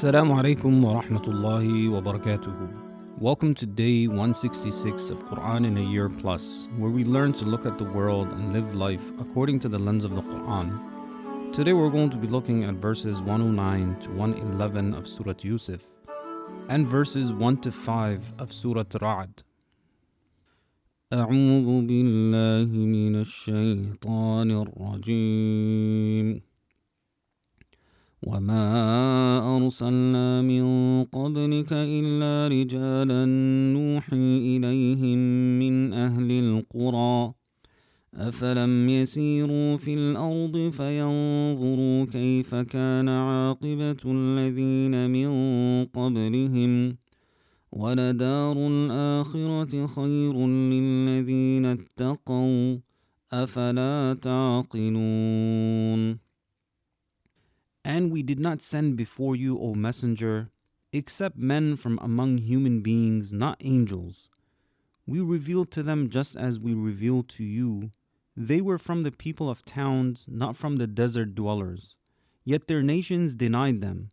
Assalamu alaikum wa rahmatullahi wa barakatuhu. Welcome to day 166 of Qur'an in a Year Plus, where we learn to look at the world and live life according to the lens of the Qur'an. Today we're going to be looking at verses 109 to 111 of Surah Yusuf and verses 1 to 5 of Surah Ra'd. أعوذ بالله من الشيطان الرجيم وما أرسلنا من قبلك إلا رجالا نوحي إليهم من أهل القرى أفلم يسيروا في الأرض فينظروا كيف كان عاقبة الذين من قبلهم ولدار الآخرة خير للذين اتقوا أفلا تعقلون. And we did not send before you, O Messenger, except men from among human beings, not angels. We revealed to them just as we revealed to you. They were from the people of towns, not from the desert dwellers. Yet their nations denied them.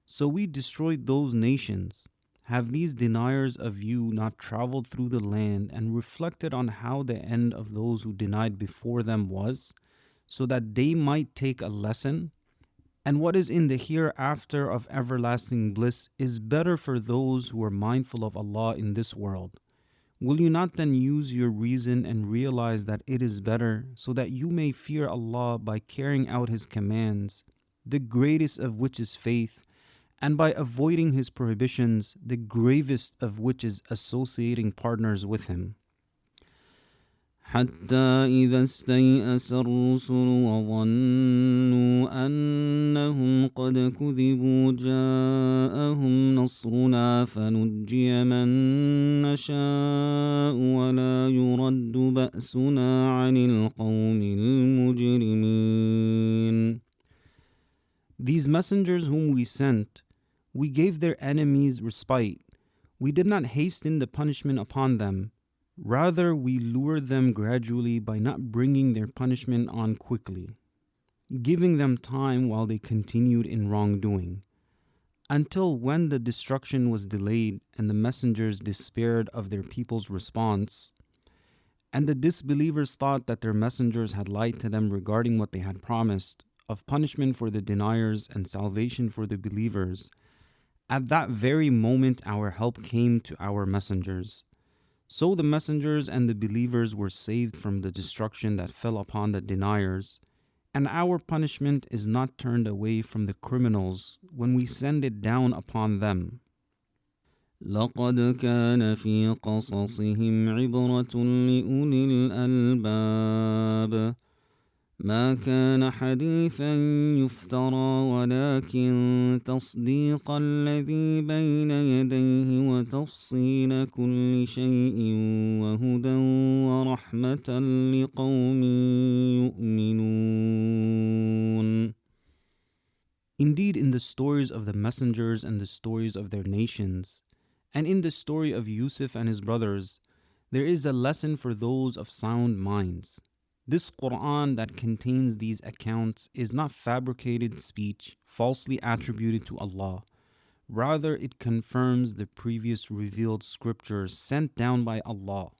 So we destroyed those nations. Have these deniers of you not traveled through the land and reflected on how the end of those who denied before them was, so that they might take a lesson? And what is in the hereafter of everlasting bliss is better for those who are mindful of Allah in this world. Will you not then use your reason and realize that it is better, so that you may fear Allah by carrying out His commands, the greatest of which is faith, and by avoiding His prohibitions, the gravest of which is associating partners with Him? حتى إذا استيأس الرسل وظنوا أنهم قد كذبوا جاءهم نصرنا فنجي من نشاء ولا يرد بأسنا عن القوم المجرمين. These messengers whom we sent, we gave their enemies respite. We did not hasten the punishment upon them. Rather, we lured them gradually by not bringing their punishment on quickly, giving them time while they continued in wrongdoing, until when the destruction was delayed and the messengers despaired of their people's response, and the disbelievers thought that their messengers had lied to them regarding what they had promised, of punishment for the deniers and salvation for the believers, at that very moment our help came to our messengers. So the messengers and the believers were saved from the destruction that fell upon the deniers, and our punishment is not turned away from the criminals when we send it down upon them. لقد كان في قصصهم عبرة لأولي الألباب ما كان حديثا يفترى ولكن تصديق الذي بين يديه وتفصيل كل شيء وهدى ورحمة لقوم يؤمنون. Indeed, in the stories of the messengers and the stories of their nations, and in the story of Yusuf and his brothers, there is a lesson for those of sound minds. This Qur'an that contains these accounts is not fabricated speech falsely attributed to Allah. Rather, it confirms the previous revealed scriptures sent down by Allah,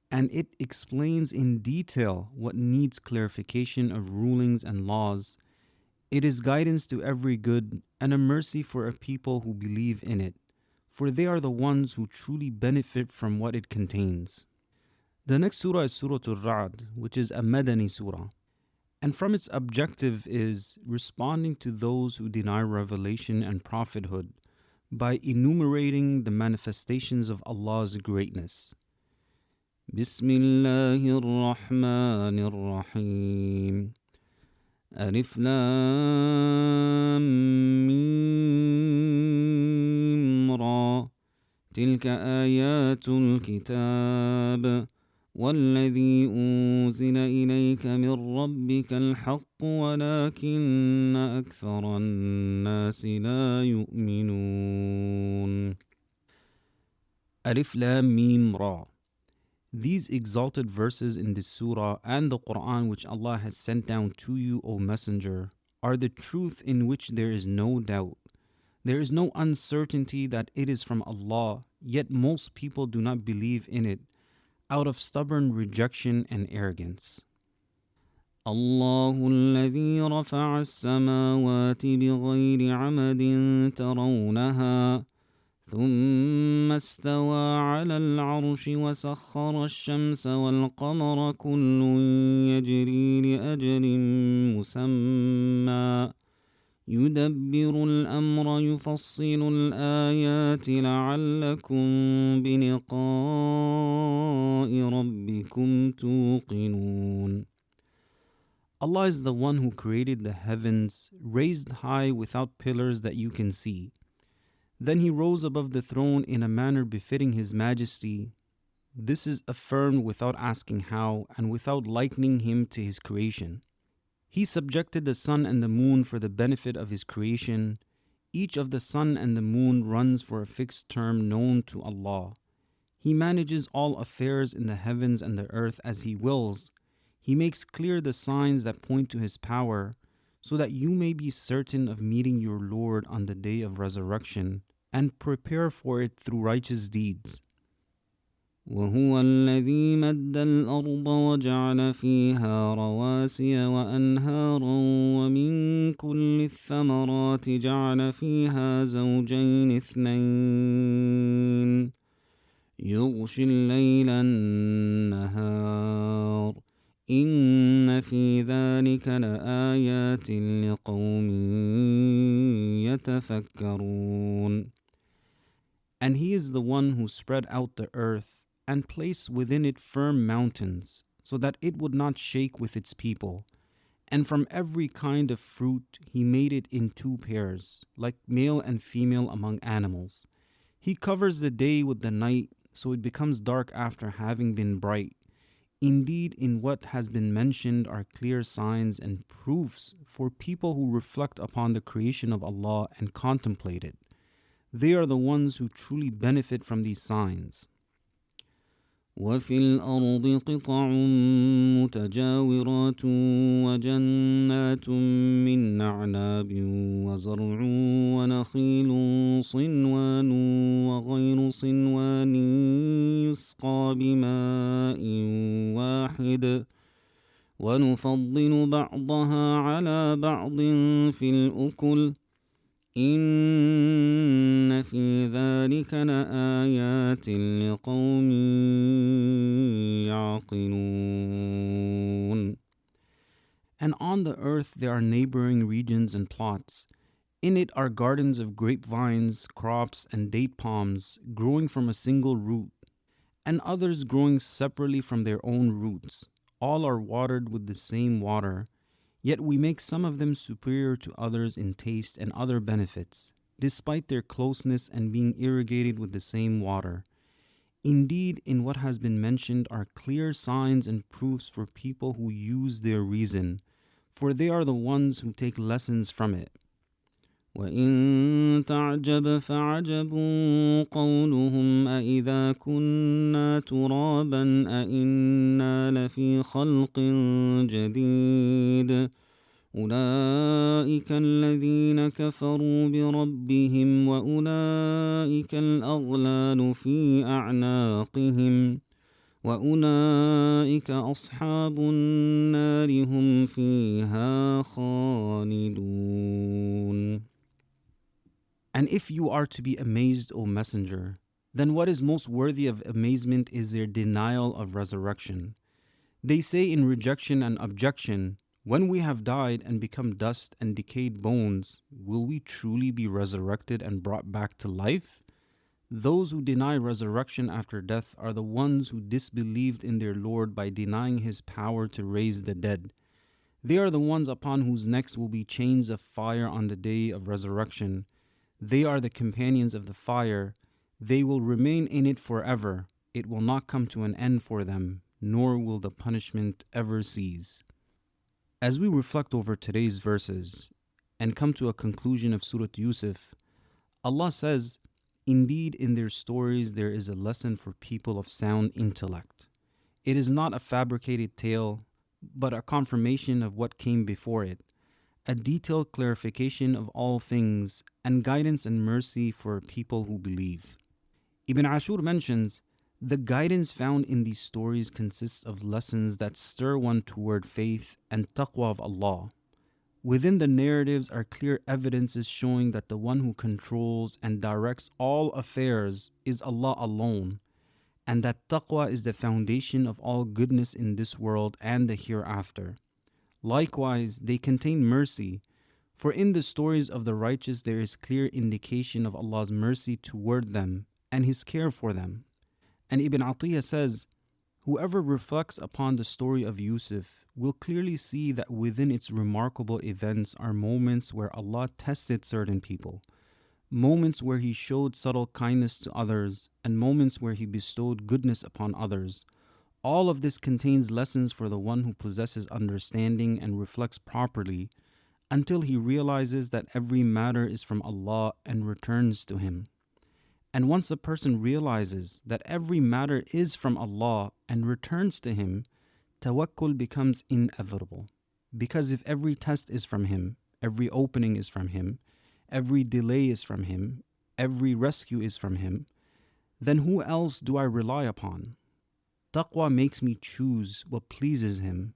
and it explains in detail what needs clarification of rulings and laws. It is guidance to every good and a mercy for a people who believe in it, for they are the ones who truly benefit from what it contains. The next surah is Surah Ra'd, which is a Madani surah, and from its objective is responding to those who deny revelation and prophethood by enumerating the manifestations of Allah's greatness. Bismillahir Rahmanir Rahim. Alif Lam Mim Ra. Tilka ayatul kitab. والذي أنزل إليك من ربك الحق ولكن أكثر الناس لا يؤمنون. Alif Lam Mim Ra. These exalted verses in this surah and the Qur'an which Allah has sent down to you, O Messenger, are the truth in which there is no doubt. There is no uncertainty that it is from Allah, yet most people do not believe in it out of stubborn rejection and arrogance. الله الذي رفع السماوات بغير عمد ترونها ثم استوى على العرش وسخر الشمس والقمر كل يجري لأجل مسمى يدبر الأمر يفصل الآيات لعلكم بلقاء ربكم توقنون. Allah is the one who created the heavens, raised high without pillars that you can see. Then he rose above the throne in a manner befitting his majesty. This is affirmed without asking how and without likening him to his creation. He subjected the sun and the moon for the benefit of his creation. Each of the sun and the moon runs for a fixed term known to Allah. He manages all affairs in the heavens and the earth as he wills. He makes clear the signs that point to his power, so that you may be certain of meeting your Lord on the day of resurrection, and prepare for it through righteous deeds. وهو الذي مد الأرض وجعل فيها رواسي وأنهارا ومن كل الثمرات جعل فيها زوجين اثنين يغشي الليل النهار إن في ذلك لآيات لقوم يتفكرون. And he is the one who spread out the earth and placed within it firm mountains, so that it would not shake with its people. And from every kind of fruit he made it in two pairs, like male and female among animals. He covers the day with the night, so it becomes dark after having been bright. Indeed, in what has been mentioned are clear signs and proofs for people who reflect upon the creation of Allah and contemplate it. They are the ones who truly benefit from these signs. وفي الأرض قطع متجاورات وجنات من أعناب وزرع ونخيل صنوان وغير صنوان يسقى بماء واحد ونفضل بعضها على بعض في الأكل إن في ذلك لآيات لقوم يعقلون. And on the earth there are neighboring regions and plots. In it are gardens of grapevines, crops, and date palms growing from a single root, and others growing separately from their own roots. All are watered with the same water. Yet we make some of them superior to others in taste and other benefits, despite their closeness and being irrigated with the same water. Indeed, in what has been mentioned are clear signs and proofs for people who use their reason, for they are the ones who take lessons from it. وَإِن تَعْجَبْ فَعَجَبٌ قَوْلُهُمْ أَإِذَا كُنَّا تُرَابًا أَإِنَّا لَفِي خَلْقٍ جَدِيدٍ أُولَئِكَ الَّذِينَ كَفَرُوا بِرَبِّهِمْ وَأُولَئِكَ الْأَغْلَالُ فِي أَعْنَاقِهِمْ وَأُولَئِكَ أَصْحَابُ النَّارِ هُمْ فِيهَا خَالِدُونَ. And if you are to be amazed, O Messenger, then what is most worthy of amazement is their denial of resurrection. They say in rejection and objection, when we have died and become dust and decayed bones, will we truly be resurrected and brought back to life? Those who deny resurrection after death are the ones who disbelieved in their Lord by denying His power to raise the dead. They are the ones upon whose necks will be chains of fire on the day of resurrection. They are the companions of the fire. They will remain in it forever. It will not come to an end for them, nor will the punishment ever cease. As we reflect over today's verses and come to a conclusion of Surah Yusuf, Allah says, "Indeed, in their stories there is a lesson for people of sound intellect. It is not a fabricated tale, but a confirmation of what came before it, a detailed clarification of all things, and guidance and mercy for people who believe. Ibn Ashur mentions, the guidance found in these stories consists of lessons that stir one toward faith and taqwa of Allah. Within the narratives are clear evidences showing that the one who controls and directs all affairs is Allah alone, and that taqwa is the foundation of all goodness in this world and the hereafter. Likewise, they contain mercy, for in the stories of the righteous there is clear indication of Allah's mercy toward them and His care for them. And Ibn Atiyah says, whoever reflects upon the story of Yusuf will clearly see that within its remarkable events are moments where Allah tested certain people, moments where He showed subtle kindness to others, and moments where He bestowed goodness upon others. All of this contains lessons for the one who possesses understanding and reflects properly until he realizes that every matter is from Allah and returns to Him. And once a person realizes that every matter is from Allah and returns to Him, tawakkul becomes inevitable. Because if every test is from Him, every opening is from Him, every delay is from Him, every rescue is from Him, then who else do I rely upon? Taqwa makes me choose what pleases Him,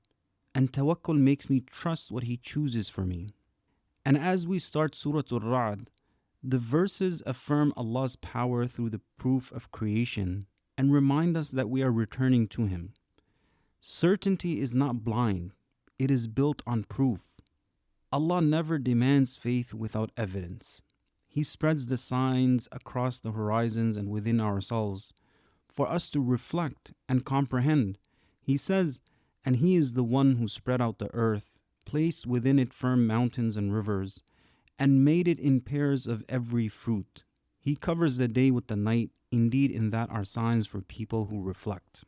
and tawakkul makes me trust what He chooses for me. And as we start Surah Al-Ra'd, the verses affirm Allah's power through the proof of creation and remind us that we are returning to Him. Certainty is not blind, it is built on proof. Allah never demands faith without evidence. He spreads the signs across the horizons and within ourselves for us to reflect and comprehend. He says, and He is the one who spread out the earth, placed within it firm mountains and rivers, and made it in pairs of every fruit. He covers the day with the night. Indeed, in that are signs for people who reflect.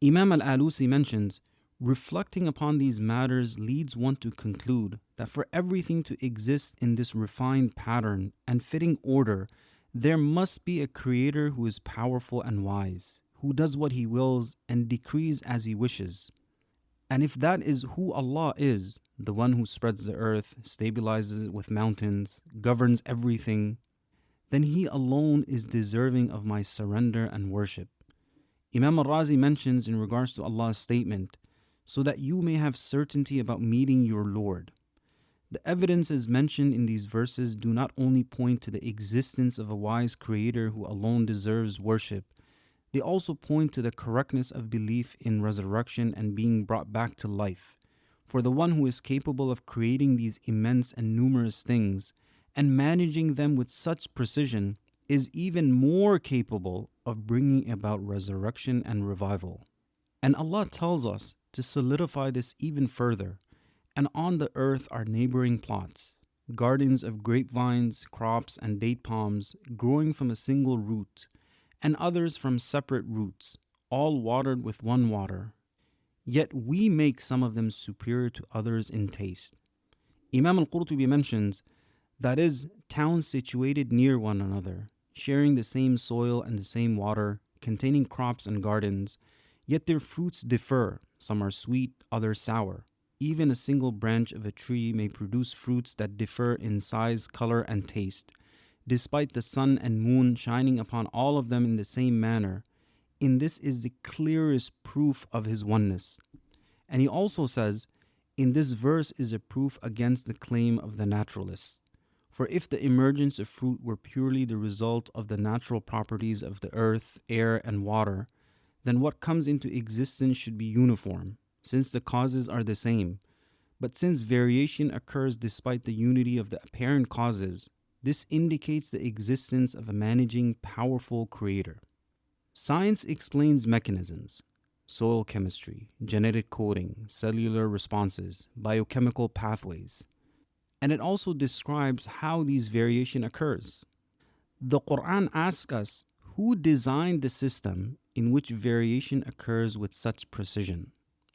Imam al-Alusi mentions, reflecting upon these matters leads one to conclude that for everything to exist in this refined pattern and fitting order, there must be a creator who is powerful and wise, who does what He wills and decrees as He wishes. And if that is who Allah is, the one who spreads the earth, stabilizes it with mountains, governs everything, then He alone is deserving of my surrender and worship. Imam al-Razi mentions in regards to Allah's statement, so that you may have certainty about meeting your Lord. The evidences mentioned in these verses do not only point to the existence of a wise creator who alone deserves worship, they also point to the correctness of belief in resurrection and being brought back to life. For the one who is capable of creating these immense and numerous things and managing them with such precision is even more capable of bringing about resurrection and revival. And Allah tells us to solidify this even further. And on the earth are neighboring plots, gardens of grapevines, crops, and date palms growing from a single root, and others from separate roots, all watered with one water. Yet we make some of them superior to others in taste. Imam al-Qurtubi mentions, that is, towns situated near one another, sharing the same soil and the same water, containing crops and gardens, yet their fruits differ, some are sweet, others sour. Even a single branch of a tree may produce fruits that differ in size, color, and taste, despite the sun and moon shining upon all of them in the same manner. In this is the clearest proof of His oneness. And he also says, in this verse is a proof against the claim of the naturalists. For if the emergence of fruit were purely the result of the natural properties of the earth, air, and water, then what comes into existence should be uniform, since the causes are the same. But since variation occurs despite the unity of the apparent causes, this indicates the existence of a managing, powerful creator. Science explains mechanisms, soil chemistry, genetic coding, cellular responses, biochemical pathways, and it also describes how these variation occurs. The Qur'an asks us, who designed the system in which variation occurs with such precision?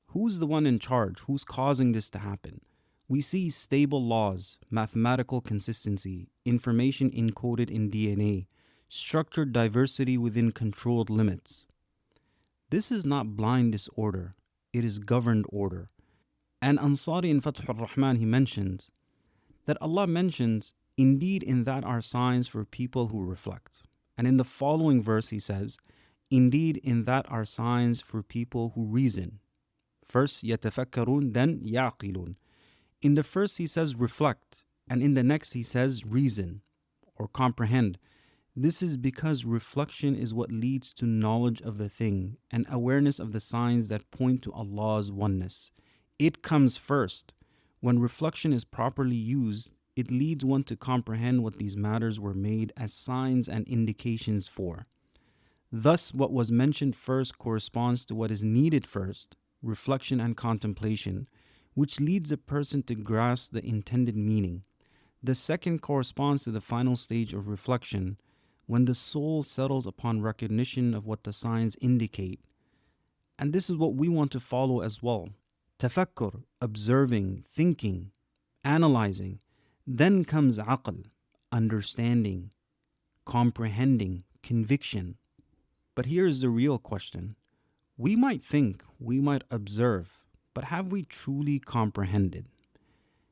Who's the one in charge? Who's causing this to happen? We see stable laws, mathematical consistency, information encoded in DNA, structured diversity within controlled limits. This is not blind disorder, it is governed order. And Ansari in Fath al-Rahman, he mentions that Allah mentions, Indeed, in that are signs for people who reflect. And in the following verse, he says, indeed, in that are signs for people who reason. First, يَتَفَكَّرُونَ, then يَعْقِلُونَ. In the first, he says reflect, and in the next, he says reason or comprehend. This is because reflection is what leads to knowledge of the thing and awareness of the signs that point to Allah's oneness. It comes first. When reflection is properly used, it leads one to comprehend what these matters were made as signs and indications for. Thus, what was mentioned first corresponds to what is needed first, reflection and contemplation, which leads a person to grasp the intended meaning. The second corresponds to the final stage of reflection, when the soul settles upon recognition of what the signs indicate. And this is what we want to follow as well. Tafakkur, observing, thinking, analyzing. Then comes aql, understanding, comprehending, conviction. But here is the real question. We might think, we might observe, but have we truly comprehended?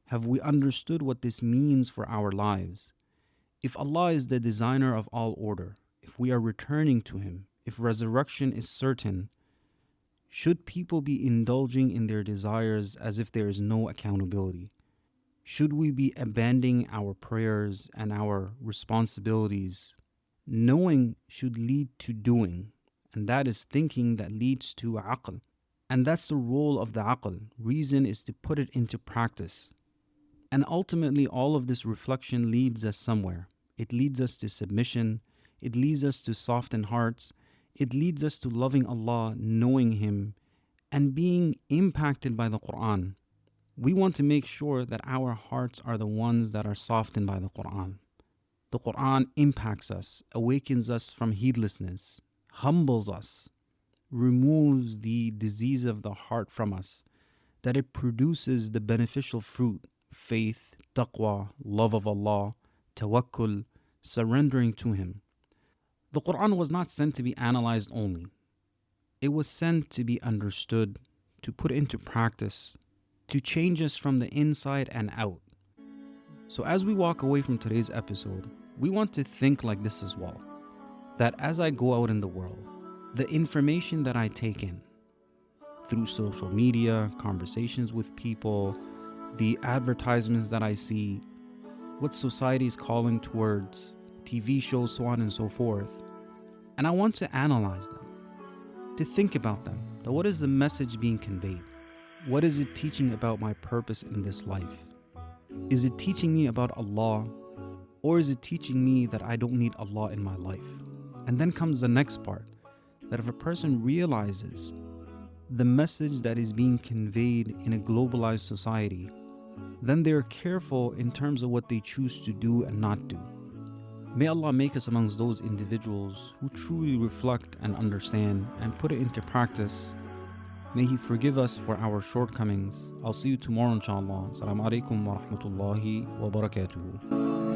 Have we understood what this means for our lives? If Allah is the designer of all order, if we are returning to Him, if resurrection is certain, should people be indulging in their desires as if there is no accountability? Should we be abandoning our prayers and our responsibilities? Knowing should lead to doing, and that is thinking that leads to aql. And that's the role of the aql. Reason is to put it into practice. And ultimately, all of this reflection leads us somewhere. It leads us to submission. It leads us to soften hearts. It leads us to loving Allah, knowing Him, and being impacted by the Qur'an. We want to make sure that our hearts are the ones that are softened by the Qur'an. The Qur'an impacts us, awakens us from heedlessness, humbles us, removes the disease of the heart from us, that it produces the beneficial fruit, faith, taqwa, love of Allah, tawakkul, surrendering to Him. The Qur'an was not sent to be analyzed only. It was sent to be understood, to put into practice, to change us from the inside and out. So as we walk away from today's episode, we want to think like this as well. That as I go out in the world, the information that I take in through social media, conversations with people, the advertisements that I see, what society is calling towards, TV shows, so on and so forth, and I want to analyze them, to think about them. That what is the message being conveyed? What is it teaching about my purpose in this life? Is it teaching me about Allah, or is it teaching me that I don't need Allah in my life? And then comes the next part, that if a person realizes the message that is being conveyed in a globalized society, then they're careful in terms of what they choose to do and not do. May Allah make us amongst those individuals who truly reflect and understand and put it into practice. May He forgive us for our shortcomings. I'll see you tomorrow inshallah. Assalamu alaikum wa rahmatullahi wa barakatuhu.